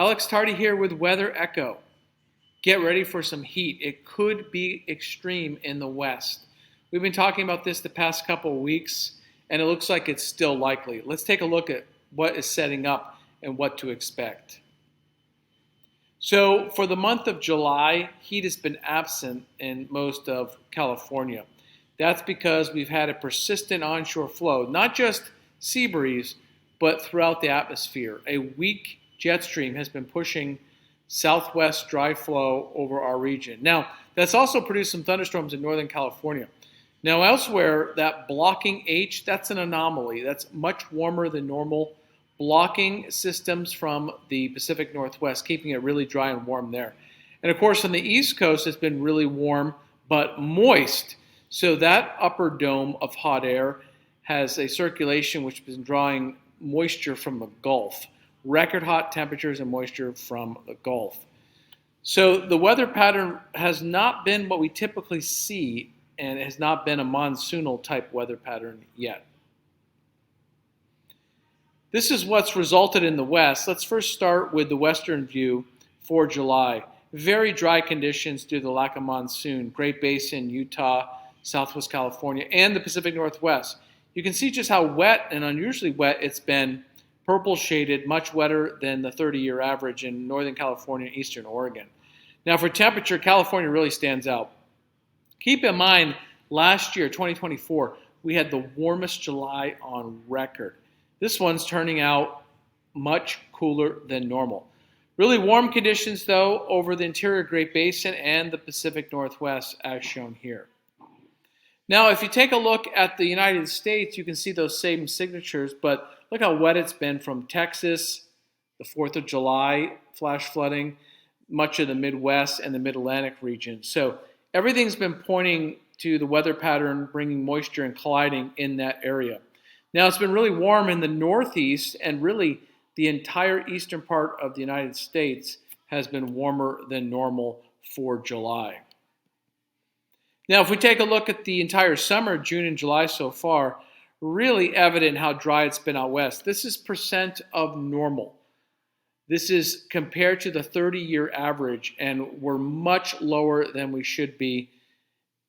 Alex Tardy here with Weather Echo. Get ready for some heat. It could be extreme in the west. We've been talking about this the past couple of weeks, and it looks like it's still likely. Let's take a look at what is setting up and what to expect. So for the month of July, heat has been absent in most of California. That's because we've had a persistent onshore flow, not just sea breeze, but throughout the atmosphere. A weak jet stream has been pushing southwest dry flow over our region. Now, that's also produced some thunderstorms in Northern California. Now, elsewhere, that blocking H, that's an anomaly. That's much warmer than normal, blocking systems from the Pacific Northwest, keeping it really dry and warm there. And of course, on the East Coast, it's been really warm, but moist. So that upper dome of hot air has a circulation which has been drawing moisture from the Gulf. Record hot temperatures and moisture from the Gulf. So the weather pattern has not been what we typically see, and it has not been a monsoonal type weather pattern yet. This is what's resulted in the west. Let's first start with the western view for July. Very dry conditions due to the lack of monsoon. Great Basin, Utah, Southwest California, and the Pacific Northwest. You can see just how wet and unusually wet it's been. Purple shaded, much wetter than the 30-year average in Northern California and Eastern Oregon. Now for temperature, California really stands out. Keep in mind, last year, 2024, we had the warmest July on record. This one's turning out much cooler than normal. Really warm conditions, though, over the interior Great Basin and the Pacific Northwest, as shown here. Now, if you take a look at the United States, you can see those same signatures, but look how wet it's been from Texas, the 4th of July, flash flooding, much of the Midwest and the Mid-Atlantic region. So everything's been pointing to the weather pattern bringing moisture and colliding in that area. Now, it's been really warm in the Northeast, and really the entire eastern part of the United States has been warmer than normal for July. Now, if we take a look at the entire summer, June and July so far, really evident how dry it's been out west. This is percent of normal. This is compared to the 30-year average, and we're much lower than we should be.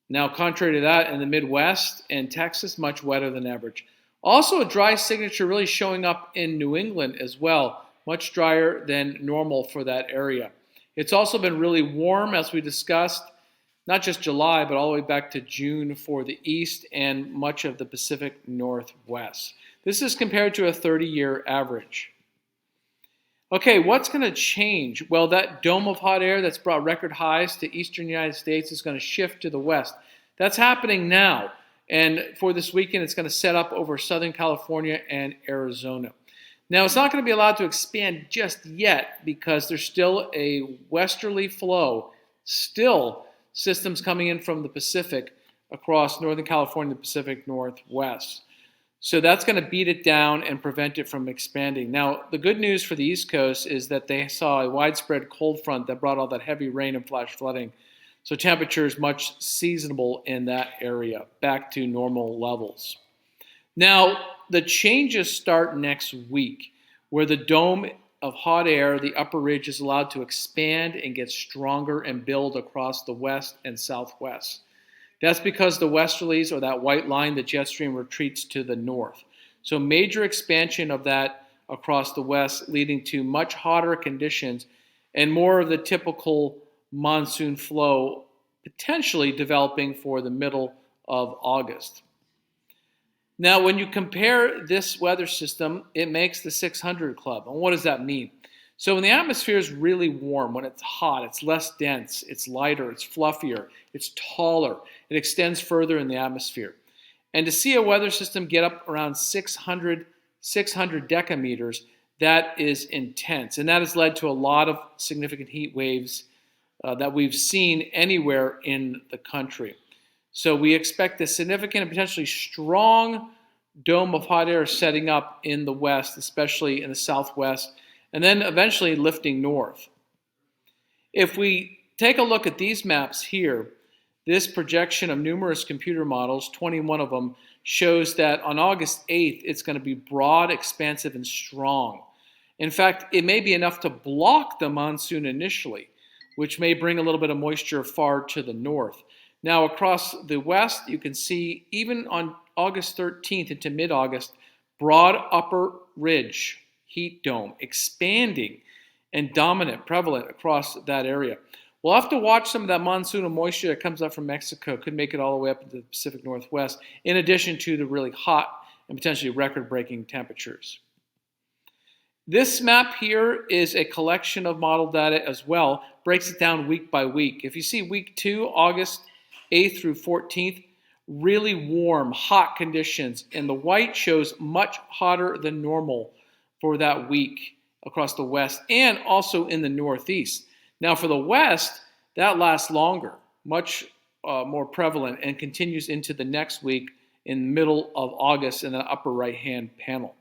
Now, contrary to that, in the Midwest and Texas, much wetter than average. Also, a dry signature really showing up in New England as well, much drier than normal for that area. It's also been really warm, as we discussed, not just July, but all the way back to June for the East and much of the Pacific Northwest. This is compared to a 30-year average. Okay, what's going to change? Well, that dome of hot air that's brought record highs to eastern United States is going to shift to the west. That's happening now. And for this weekend, it's going to set up over Southern California and Arizona. Now, it's not going to be allowed to expand just yet because there's still a westerly flow, still systems coming in from the Pacific across Northern California and the Pacific Northwest. So that's going to beat it down and prevent it from expanding. Now, the good news for the East Coast is that they saw a widespread cold front that brought all that heavy rain and flash flooding. So temperature is much seasonable in that area, back to normal levels. Now, the changes start next week, where the dome of hot air, the upper ridge, is allowed to expand and get stronger and build across the west and southwest. That's because the westerlies, or that white line, the jet stream, retreats to the north. So major expansion of that across the west, leading to much hotter conditions and more of the typical monsoon flow potentially developing for the middle of August. Now, when you compare this weather system, it makes the 600 club. And what does that mean? So when the atmosphere is really warm, when it's hot, it's less dense, it's lighter, it's fluffier, it's taller, it extends further in the atmosphere. And to see a weather system get up around 600 decameters, that is intense. And that has led to a lot of significant heat waves that we've seen anywhere in the country. So we expect a significant and potentially strong dome of hot air setting up in the west, especially in the southwest, and then eventually lifting north. If we take a look at these maps here, this projection of numerous computer models, 21 of them, shows that on August 8th, it's going to be broad, expansive, and strong. In fact, it may be enough to block the monsoon initially, which may bring a little bit of moisture far to the north. Now, across the west, you can see even on August 13th into mid-August, broad upper ridge heat dome expanding and dominant, prevalent across that area. We'll have to watch some of that monsoonal moisture that comes up from Mexico. Could make it all the way up into the Pacific Northwest, in addition to the really hot and potentially record-breaking temperatures. This map here is a collection of model data as well, breaks it down week by week. If you see week 2, August 8th through 14th, really warm, hot conditions, and the white shows much hotter than normal for that week across the west and also in the northeast. Now for the west, that lasts longer, much more prevalent, and continues into the next week in the middle of August in the upper right-hand panel.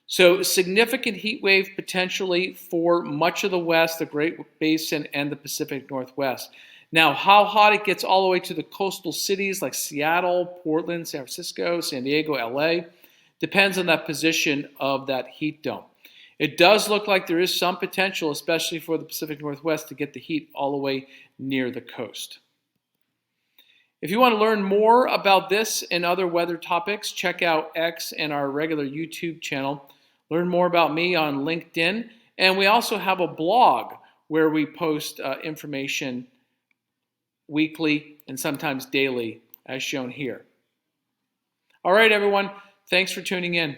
So significant heat wave potentially for much of the west, the Great Basin, and the Pacific Northwest. Now, how hot it gets all the way to the coastal cities like Seattle, Portland, San Francisco, San Diego, LA, depends on that position of that heat dome. It does look like there is some potential, especially for the Pacific Northwest, to get the heat all the way near the coast. If you want to learn more about this and other weather topics, check out X and our regular YouTube channel. Learn more about me on LinkedIn. And we also have a blog where we post information weekly and sometimes daily, as shown here. All right, everyone. Thanks for tuning in.